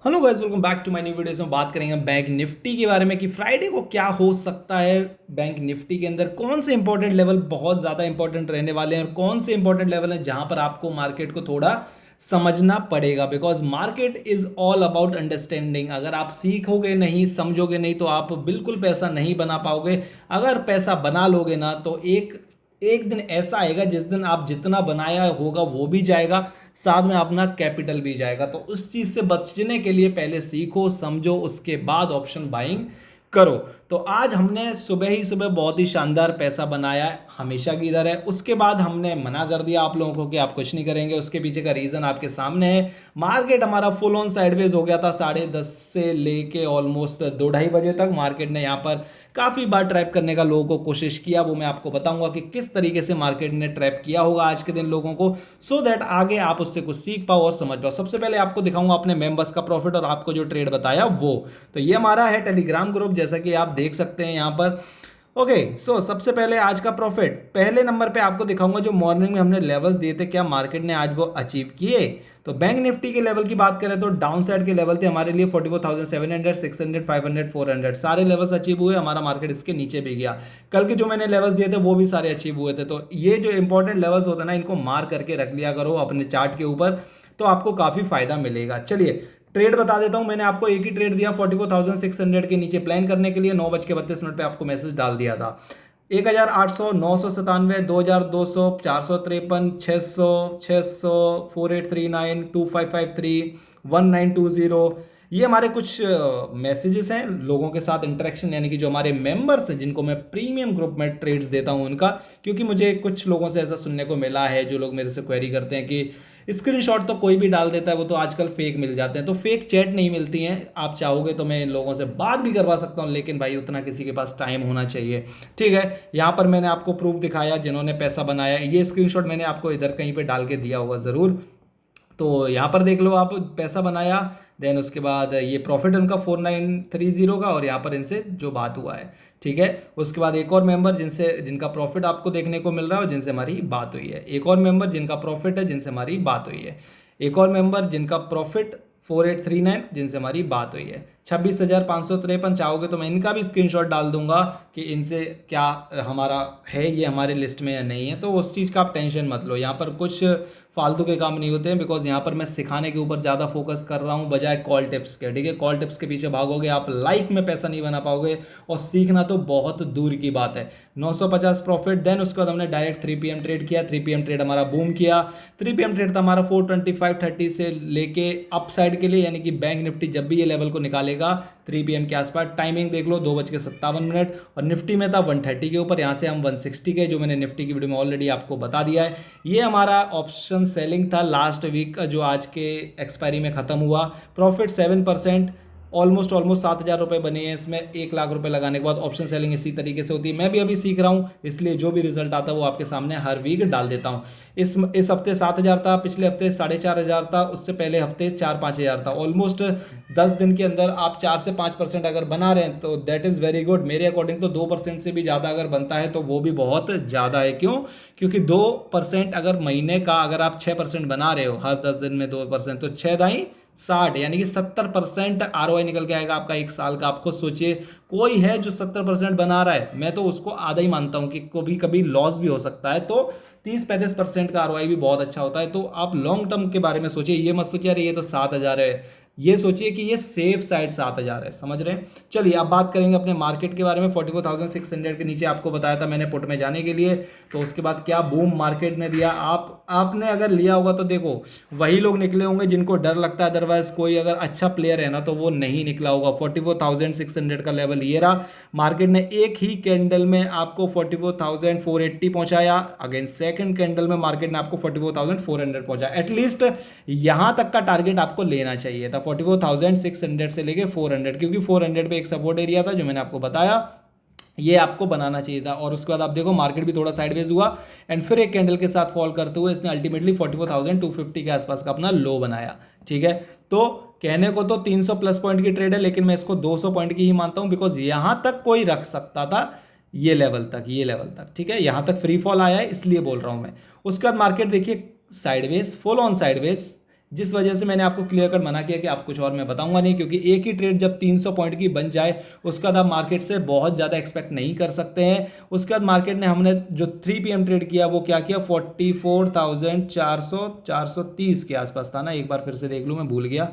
Hello guys, welcome back to my new videos में बात करेंगे बैंक निफ्टी के बारे में कि फ्राइडे को क्या हो सकता है। बैंक निफ्टी के अंदर कौन से इंपॉर्टेंट लेवल बहुत ज़्यादा इंपॉर्टेंट रहने वाले हैं और कौन से इंपॉर्टेंट लेवल हैं जहां पर आपको मार्केट को थोड़ा समझना पड़ेगा। Because market is all about understanding. अगर आप सीखोगे नहीं, समझोगे नहीं, तो आप बिल्कुल पैसा नहीं बना पाओगे। अगर पैसा बना लोगे ना तो एक एक दिन ऐसा आएगा जिस दिन आप जितना बनाया होगा वो भी जाएगा, साथ में अपना कैपिटल भी जाएगा। तो उस चीज से बचने के लिए पहले सीखो, समझो, उसके बाद ऑप्शन बाइंग करो। तो आज हमने सुबह ही सुबह बहुत ही शानदार पैसा बनाया है, हमेशा की इधर है। उसके बाद हमने मना कर दिया आप लोगों को कि आप कुछ नहीं करेंगे। उसके पीछे का रीजन आपके सामने है। मार्केट हमारा फुल ऑन साइडवेज हो गया था 10:30 से लेके ऑलमोस्ट 2-2:30 बजे तक। मार्केट ने यहाँ पर काफी बार ट्रैप करने का लोगों को कोशिश किया, वो मैं आपको बताऊंगा कि किस तरीके से मार्केट ने ट्रैप किया होगा आज के दिन लोगों को, सो दैट आगे आप उससे कुछ सीख पाओ और समझ पाओ। सबसे पहले आपको दिखाऊंगा अपने मेंबर्स का प्रॉफिट और आपको जो ट्रेड बताया वो। तो ये हमारा है टेलीग्राम ग्रुप, जैसा कि आप देख सकते हैं यहाँ पर। ओके, सो सबसे पहले आज का प्रॉफिट पहले नंबर पे आपको दिखाऊंगा। जो मॉर्निंग में हमने लेवल्स दिए थे, क्या मार्केट ने आज वो अचीव किए। तो बैंक निफ्टी के लेवल की बात करें तो डाउन साइड के लेवल थे हमारे लिए 44,700, 600, 500, 400, सारे लेवल्स अचीव हुए। हमारा मार्केट इसके नीचे भी गया। कल के जो मैंने लेवल्स दिए थे वो भी सारे अचीव हुए थे। तो ये जो इंपॉर्टेंट लेवल्स होते हैं ना, इनको मार्क करके रख लिया करो अपने चार्ट के ऊपर, तो आपको काफी फायदा मिलेगा। चलिए ट्रेड बता देता हूं। मैंने आपको एक ही ट्रेड दिया 44,600 के नीचे प्लान करने के लिए। 9:32 पे आपको मैसेज डाल दिया था। 1,800, 997, 2,200, 453, 600, 600, 4839, 2553, 1920। ये हमारे कुछ मैसेजेस हैं लोगों के साथ इंटरेक्शन, यानी कि जो हमारे मेंबर्स हैं जिनको मैं प्रीमियम ग्रुप में ट्रेड्स देता हूं उनका। क्योंकि मुझे कुछ लोगों से ऐसा सुनने को मिला है, जो लोग मेरे से क्वेरी करते हैं कि स्क्रीनशॉट तो कोई भी डाल देता है, वो तो आजकल फेक मिल जाते हैं। तो फेक चैट नहीं मिलती हैं। आप चाहोगे तो मैं इन लोगों से बात भी करवा सकता हूं, लेकिन भाई उतना किसी के पास टाइम होना चाहिए। ठीक है, यहाँ पर मैंने आपको प्रूफ दिखाया जिन्होंने पैसा बनाया। ये स्क्रीनशॉट मैंने आपको इधर कहीं पे डाल के दिया होगा ज़रूर। तो यहाँ पर देख लो, आप पैसा बनाया, देन उसके बाद ये प्रॉफिट उनका 4930 का, और यहाँ पर इनसे जो बात हुआ है। ठीक है, उसके बाद एक और मेंबर जिनका प्रॉफिट आपको देखने को मिल रहा है और जिनसे हमारी बात हुई है। एक और मेंबर जिनका प्रॉफिट है, जिनसे हमारी बात हुई है। एक और मेंबर जिनका प्रॉफिट 4839, जिनसे हमारी बात हुई है। 26,553, चाहोगे तो मैं इनका भी स्क्रीनशॉट डाल दूंगा कि इनसे क्या हमारा है, ये हमारे लिस्ट में या नहीं है। तो उस चीज़ का आप टेंशन मत लो, यहाँ पर कुछ फालतू के काम नहीं होते हैं। बिकॉज यहाँ पर मैं सिखाने के ऊपर ज़्यादा फोकस कर रहा हूँ बजाय कॉल टिप्स के। ठीक है, कॉल टिप्स के पीछे भागोगे आप लाइफ में पैसा नहीं बना पाओगे, और सीखना तो बहुत दूर की बात है। 950 प्रॉफिट। देन उसके बाद हमने डायरेक्ट 3 PM ट्रेड किया। 3 PM ट्रेड हमारा बूम किया। 3 PM ट्रेड था हमारा 42530 से लेके अप साइड के लिए, यानी कि बैंक निफ्टी जब भी ये लेवल को निकालेगा 3 PM के आसपास। टाइमिंग देख लो 2:57, और निफ्टी में था 130 के ऊपर। यहाँ से हम 160 के, जो मैंने निफ्टी की वीडियो में ऑलरेडी आपको बता दिया है। ये हमारा ऑप्शन सेलिंग था लास्ट वीक का, जो आज के एक्सपायरी में खत्म हुआ। प्रॉफिट 7%, ऑलमोस्ट 7,000 रुपये बने हैं इसमें। 1,00,000 रुपये लगाने के बाद ऑप्शन सेलिंग इसी तरीके से होती है। मैं भी अभी सीख रहा हूँ, इसलिए जो भी रिजल्ट आता है वो आपके सामने हर वीक डाल देता हूँ। इस हफ्ते 7,000 था, पिछले हफ्ते 4,500 था, उससे पहले हफ्ते 4-5 हज़ार था। ऑलमोस्ट 10 दिन के अंदर आप 4 से 5% अगर बना रहे हैं तो दैट इज़ वेरी गुड। मेरे अकॉर्डिंग तो 2% से भी ज़्यादा अगर बनता है तो वो भी बहुत ज़्यादा है। क्यों? क्योंकि 2% अगर महीने का, अगर आप 6% बना रहे हो हर 10 दिन में 2%, तो 6×60 यानी कि 70% ROI निकल के आएगा आपका 1 साल का। आपको सोचिए, कोई है जो 70% बना रहा है, मैं तो उसको आधा ही मानता हूं कि कभी कभी लॉस भी हो सकता है। तो 30-35% का ROI भी बहुत अच्छा होता है। तो आप लॉन्ग टर्म के बारे में सोचिए, ये मत सोचिए अरे ये तो 7,000 है। ये सोचिए कि ये सेफ साइड 7,000 है। समझ रहे हैं? चलिए अब बात करेंगे अपने मार्केट के बारे में। 44,600 के नीचे आपको बताया था मैंने पुट में जाने के लिए। तो उसके बाद क्या बूम मार्केट ने दिया। आपने अगर लिया होगा तो देखो, वही लोग निकले होंगे जिनको डर लगता है। अदरवाइज कोई अगर अच्छा प्लेयर है ना तो वो नहीं निकला होगा। 44,600 का लेवल ये रहा। मार्केट ने एक ही कैंडल में आपको 44,480 पहुंचाया। अगेन सेकंड कैंडल में मार्केट ने आपको 44,400 पहुंचाया। एटलीस्ट यहां तक का टारगेट आपको लेना चाहिए था, 44,600 से लेके 400, क्योंकि 400 पे एक सपोर्ट एरिया था जो मैंने आपको बताया, ये आपको बनाना चाहिए था। और उसके बाद आप देखो मार्केट भी थोड़ा साइडवेज हुआ, एंड फिर एक कैंडल के साथ फॉल करते हुए इसने अल्टीमेटली 44,250 के आसपास का अपना लो बनाया। ठीक है, तो कहने को तो 300 प्लस पॉइंट की ट्रेड है, लेकिन मैं इसको 200 पॉइंट की ही मानता हूं। बिकॉज यहां तक कोई रख सकता था, ये लेवल तक, ये लेवल तक। ठीक है, यहां तक फ्री फॉल आया है, इसलिए बोल रहा हूं मैं। उसके बाद मार्केट देखिए साइडवेज, फुल ऑन साइडवेज। जिस वजह से मैंने आपको क्लियर कट मना किया कि आप कुछ और मैं बताऊंगा नहीं, क्योंकि एक ही ट्रेड जब 300 पॉइंट की बन जाए उसके बाद आप मार्केट से बहुत ज़्यादा एक्सपेक्ट नहीं कर सकते हैं। उसके बाद मार्केट ने हमने जो 3 PM ट्रेड किया वो क्या किया, 44,430 के आसपास था ना, एक बार फिर से देख लूँ, मैं भूल गया।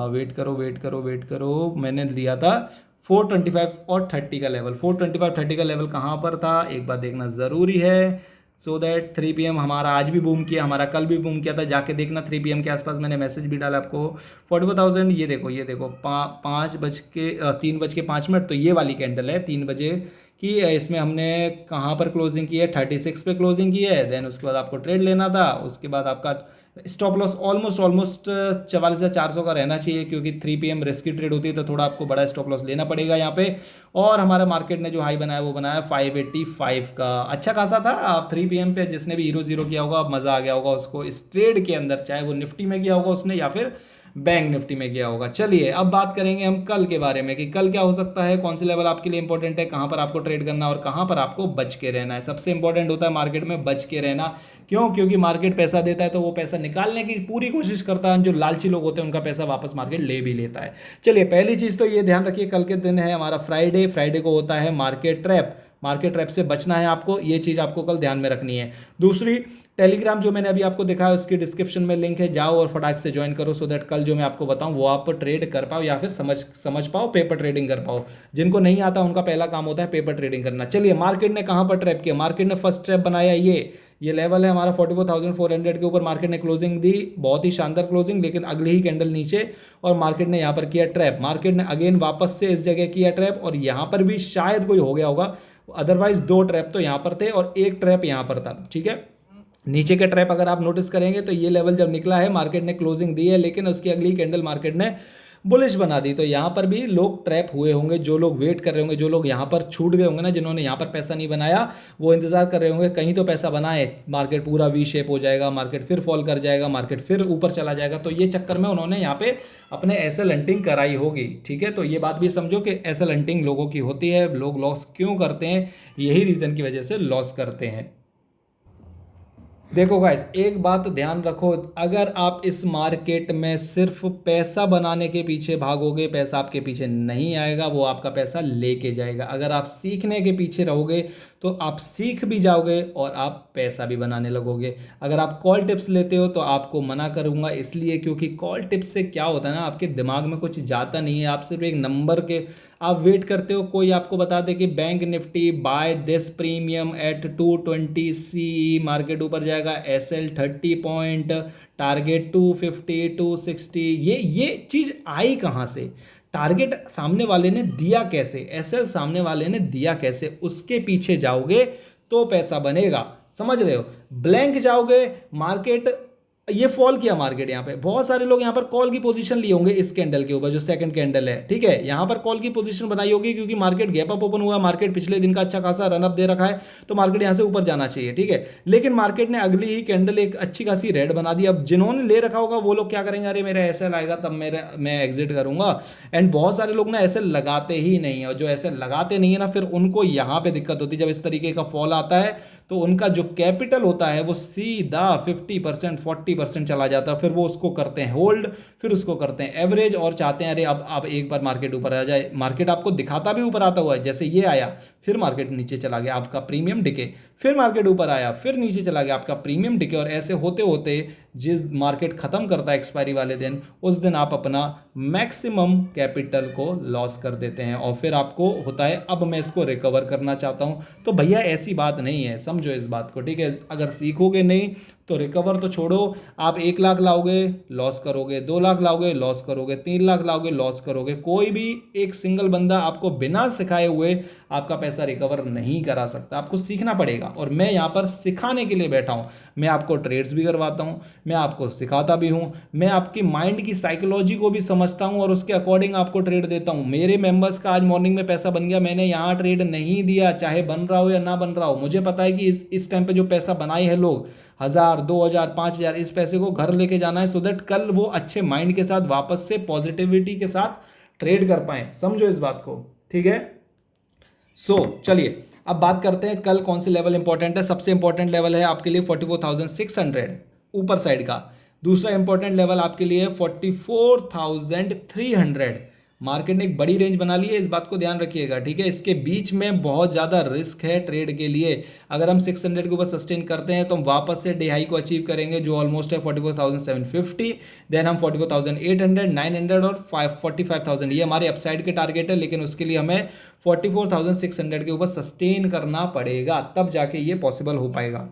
वेट करो वेट करो वेट करो, मैंने लिया था 425 और 30 का लेवल। 425 30 का लेवल कहाँ पर था एक बार देखना ज़रूरी है, सो दैट 3 PM हमारा आज भी बूम किया, हमारा कल भी बूम किया था, जाके देखना 3 PM के आसपास मैंने मैसेज भी डाला आपको 44,000। ये देखो 3:05 तो ये वाली कैंडल है 3 बजे की। इसमें हमने कहाँ पर क्लोजिंग की है, 36 पे क्लोजिंग की है। देन उसके बाद आपको ट्रेड लेना था, उसके बाद आपका स्टॉप लॉस ऑलमोस्ट 44,400 का रहना चाहिए, क्योंकि 3 PM रिस्की ट्रेड होती है तो थोड़ा आपको बड़ा स्टॉप लॉस लेना पड़ेगा यहाँ पे। और हमारा मार्केट ने जो हाई बनाया वो बनाया 585 का, अच्छा खासा था। आप 3 PM पे जिसने भी 0-0 किया होगा मज़ा आ गया होगा उसको इस ट्रेड के अंदर, चाहे वो निफ्टी में किया होगा उसने या फिर बैंक निफ्टी में गया होगा। चलिए अब बात करेंगे हम कल के बारे में कि कल क्या हो सकता है, कौन से लेवल आपके लिए इंपॉर्टेंट है, कहां पर आपको ट्रेड करना है और कहां पर आपको बच के रहना है। सबसे इंपॉर्टेंट होता है मार्केट में बच के रहना। क्यों? क्योंकि मार्केट पैसा देता है तो वो पैसा निकालने की पूरी कोशिश करता है, जो लालची लोग होते हैं उनका पैसा वापस मार्केट ले भी लेता है। चलिए पहली चीज़ तो ये ध्यान रखिए, कल के दिन है हमारा फ्राइडे, फ्राइडे को होता है मार्केट ट्रैप। मार्केट ट्रैप से बचना है आपको, ये चीज़ आपको कल ध्यान में रखनी है। दूसरी, टेलीग्राम जो मैंने अभी आपको दिखाया उसकी डिस्क्रिप्शन में लिंक है, जाओ और फटाक से ज्वाइन करो, सो दैट कल जो मैं आपको बताऊं वो आप ट्रेड कर पाओ या फिर समझ पाओ, पेपर ट्रेडिंग कर पाओ। जिनको नहीं आता उनका पहला काम होता है पेपर ट्रेडिंग करना। चलिए मार्केट ने कहां पर ट्रैप किया, मार्केट ने फर्स्ट ट्रैप बनाया ये लेवल है हमारा 44,400 के ऊपर मार्केट ने क्लोजिंग दी, बहुत ही शानदार क्लोजिंग, लेकिन अगली ही कैंडल नीचे और मार्केट ने यहाँ पर किया ट्रैप। मार्केट ने अगेन वापस से इस जगह किया ट्रैप और यहाँ पर भी शायद कोई हो गया होगा, अदरवाइज 2 ट्रैप तो यहाँ पर थे और 1 ट्रैप यहाँ पर था। ठीक है, नीचे का ट्रैप अगर आप नोटिस करेंगे तो ये लेवल जब निकला है मार्केट ने क्लोजिंग दी है, लेकिन उसकी अगली कैंडल मार्केट ने बुलिश बना दी। तो यहाँ पर भी लोग ट्रैप हुए होंगे, जो लोग वेट कर रहे होंगे, जो लोग यहाँ पर छूट गए होंगे ना, जिन्होंने यहाँ पर पैसा नहीं बनाया वो इंतजार कर रहे होंगे कहीं तो पैसा बनाए, मार्केट पूरा वी शेप हो जाएगा, मार्केट फिर फॉल कर जाएगा, मार्केट फिर ऊपर चला जाएगा। तो ये चक्कर में उन्होंने यहाँ पे अपने एसएल हंटिंग कराई होगी। ठीक है, तो ये बात भी समझो कि एसएल हंटिंग लोगों की होती है। लोग लॉस क्यों करते हैं, यही रीजन की वजह से लॉस करते हैं। देखो गाइस, एक बात ध्यान रखो, अगर आप इस मार्केट में सिर्फ पैसा बनाने के पीछे भागोगे, पैसा आपके पीछे नहीं आएगा, वो आपका पैसा लेके जाएगा। अगर आप सीखने के पीछे रहोगे तो आप सीख भी जाओगे और आप पैसा भी बनाने लगोगे। अगर आप कॉल टिप्स लेते हो तो आपको मना करूंगा, इसलिए क्योंकि कॉल टिप्स से क्या होता है ना, आपके दिमाग में कुछ जाता नहीं है, आप सिर्फ एक नंबर के आप वेट करते हो, कोई आपको बता दे कि bank nifty buy this premium at 220 सी, मार्केट ऊपर जाएगा, एसएल 30 पॉइंट, टारगेट 250 260, ये चीज़ आई कहाँ से, टारगेट सामने वाले ने दिया कैसे, एसएल सामने वाले ने दिया कैसे, उसके पीछे जाओगे तो पैसा बनेगा। समझ रहे हो? ब्लैंक जाओगे, मार्केट ये फॉल किया, मार्केट यहाँ पे बहुत सारे लोग यहाँ पर कॉल की पोजीशन लिए होंगे इस कैंडल के ऊपर जो सेकंड कैंडल है। ठीक है, यहाँ पर कॉल की पोजीशन बनाई होगी क्योंकि मार्केट गैप अप ओपन हुआ, मार्केट पिछले दिन का अच्छा खासा रन अप दे रखा है, तो मार्केट यहाँ से ऊपर जाना चाहिए। ठीक है, लेकिन मार्केट ने अगली ही कैंडल एक अच्छी खासी रेड बना दी। अब जिन्होंने ले रखा होगा वो लोग क्या करेंगे, अरे मेरा ऐसे आएगा तब मैं एग्जिट करूंगा। एंड बहुत सारे लोग ना ऐसे लगाते ही नहीं है, और जो ऐसे लगाते नहीं है ना, फिर उनको यहाँ पे दिक्कत होती है। जब इस तरीके का फॉल आता है तो उनका जो कैपिटल होता है वो सीधा 50% 40% चला जाता है। फिर वो उसको करते हैं होल्ड, फिर उसको करते हैं एवरेज और चाहते हैं अरे अब एक बार मार्केट ऊपर आ जाए। मार्केट आपको दिखाता भी ऊपर आता हुआ है, जैसे ये आया फिर मार्केट नीचे चला गया, आपका प्रीमियम डिके, फिर मार्केट ऊपर आया फिर नीचे चला गया, आपका प्रीमियम डिके, और ऐसे होते होते जिस मार्केट खत्म करता है एक्सपायरी वाले दिन, उस दिन आप अपना मैक्सिमम कैपिटल को लॉस कर देते हैं और फिर आपको होता है अब मैं इसको रिकवर करना चाहता हूं। तो भैया ऐसी बात नहीं है, समझो इस बात को। ठीक है, अगर सीखोगे नहीं तो रिकवर तो छोड़ो, आप 1 लाख लाओगे लॉस करोगे, 2 लाख लाओगे लॉस करोगे, 3 लाख लाओगे लॉस करोगे। कोई भी एक सिंगल बंदा आपको बिना सिखाए हुए आपका पैसा रिकवर नहीं करा सकता, आपको सीखना पड़ेगा। और मैं यहाँ पर सिखाने के लिए बैठा हूँ, मैं आपको ट्रेड्स भी करवाता हूँ, मैं आपको सिखाता भी हूँ, मैं आपकी माइंड की साइकोलॉजी को भी समझता हूँ और उसके अकॉर्डिंग आपको ट्रेड देता हूँ। मेरे मेंबर्स का आज मॉर्निंग में पैसा बन गया, मैंने यहाँ ट्रेड नहीं दिया, चाहे बन रहा हो या ना बन रहा हो। मुझे पता है कि इस टाइम पे जो पैसा बनाए हैं लोग 1,000 2,000 5,000, इस पैसे को घर लेके जाना है, सो दैट कल वो अच्छे माइंड के साथ वापस से पॉजिटिविटी के साथ ट्रेड कर पाए। समझो इस बात को। ठीक है, चलिए अब बात करते हैं कल कौन से लेवल इंपॉर्टेंट है। सबसे इंपॉर्टेंट लेवल है आपके लिए 44,600 ऊपर साइड का। दूसरा इंपॉर्टेंट लेवल आपके लिए है 44,300। मार्केट ने एक बड़ी रेंज बना ली है, इस बात को ध्यान रखिएगा, ठीक है। इसके बीच में बहुत ज़्यादा रिस्क है ट्रेड के लिए। अगर हम 600 के ऊपर सस्टेन करते हैं तो हम वापस से डे हाई को अचीव करेंगे जो ऑलमोस्ट है 44,750। देन हम 44,800, 900 और 45,000, ये हमारे अपसाइड के टारगेट है, लेकिन उसके लिए हमें 44,600 के ऊपर सस्टेन करना पड़ेगा, तब जाके ये पॉसिबल हो पाएगा।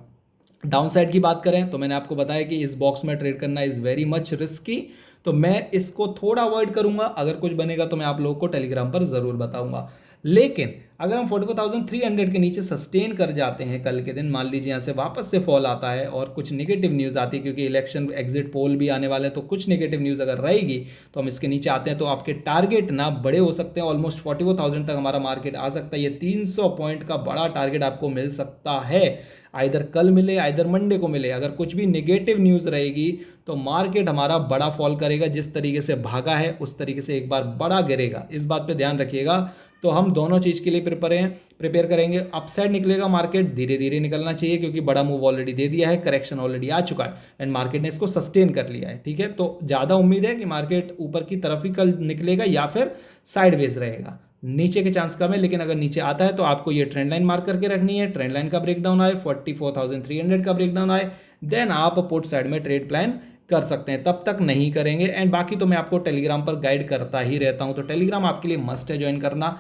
डाउन साइड की बात करें तो मैंने आपको बताया कि इस बॉक्स में ट्रेड करना इज़ वेरी मच रिस्की, तो मैं इसको थोड़ा अवॉइड करूंगा। अगर कुछ बनेगा तो मैं आप लोगों को टेलीग्राम पर ज़रूर बताऊंगा। लेकिन अगर हम 44,300 के नीचे सस्टेन कर जाते हैं कल के दिन, मान लीजिए यहाँ से वापस से फॉल आता है और कुछ नेगेटिव न्यूज़ आती है, क्योंकि इलेक्शन एग्जिट पोल भी आने वाले हैं, तो कुछ नेगेटिव न्यूज़ अगर रहेगी तो हम इसके नीचे आते हैं तो आपके टारगेट ना बड़े हो सकते हैं। ऑलमोस्ट 44,000 तक हमारा मार्केट आ सकता है। ये 300 पॉइंट का बड़ा टारगेट आपको मिल सकता है, आइदर कल मिले आइदर मंडे को मिले। अगर कुछ भी नेगेटिव न्यूज़ रहेगी तो मार्केट हमारा बड़ा फॉल करेगा, जिस तरीके से भागा है उस तरीके से एक बार बड़ा गिरेगा, इस बात पे ध्यान रखिएगा। तो हम दोनों चीज़ के लिए प्रिपेयर करेंगे। अपसाइड निकलेगा मार्केट, धीरे धीरे निकलना चाहिए, क्योंकि बड़ा मूव ऑलरेडी दे दिया है, करेक्शन ऑलरेडी आ चुका है एंड मार्केट ने इसको सस्टेन कर लिया है, ठीक है। तो ज़्यादा उम्मीद है कि मार्केट ऊपर की तरफ ही कल निकलेगा या फिर साइडवेज रहेगा, नीचे के चांस कम है। लेकिन अगर नीचे आता है तो आपको ये ट्रेंड लाइन मार्क करके रखनी है, ट्रेंड लाइन का ब्रेकडाउन आए, 44,300 का ब्रेकडाउन आए, देन आप पुट साइड में ट्रेड प्लान कर सकते हैं। तब तक नहीं करेंगे। एंड बाकी तो मैं आपको टेलीग्राम पर गाइड करता ही रहता हूं, तो टेलीग्राम आपके लिए मस्ट है ज्वाइन करना।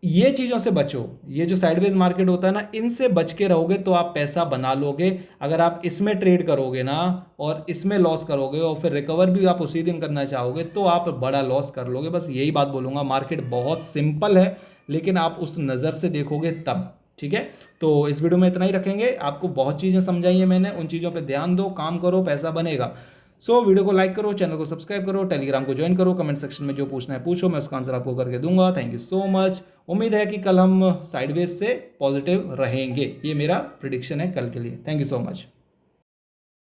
ये चीज़ों से बचो, ये जो साइडवेज मार्केट होता है ना, इनसे बच के रहोगे तो आप पैसा बना लोगे। अगर आप इसमें ट्रेड करोगे ना और इसमें लॉस करोगे और फिर रिकवर भी आप उसी दिन करना चाहोगे तो आप बड़ा लॉस कर लोगे। बस यही बात बोलूँगा, मार्केट बहुत सिंपल है, लेकिन आप उस नज़र से देखोगे तब, ठीक है। तो इस वीडियो में इतना ही रखेंगे। आपको बहुत चीज़ें समझाई है मैंने, उन चीज़ों पे ध्यान दो, काम करो, पैसा बनेगा। सो वीडियो को लाइक करो, चैनल को सब्सक्राइब करो, टेलीग्राम को ज्वाइन करो, कमेंट सेक्शन में जो पूछना है पूछो, मैं उसका आंसर आपको करके दूंगा। Thank you so much. उम्मीद है कि कल हम साइडवेज से पॉजिटिव रहेंगे, ये मेरा प्रिडिक्शन है कल के लिए। Thank you so much.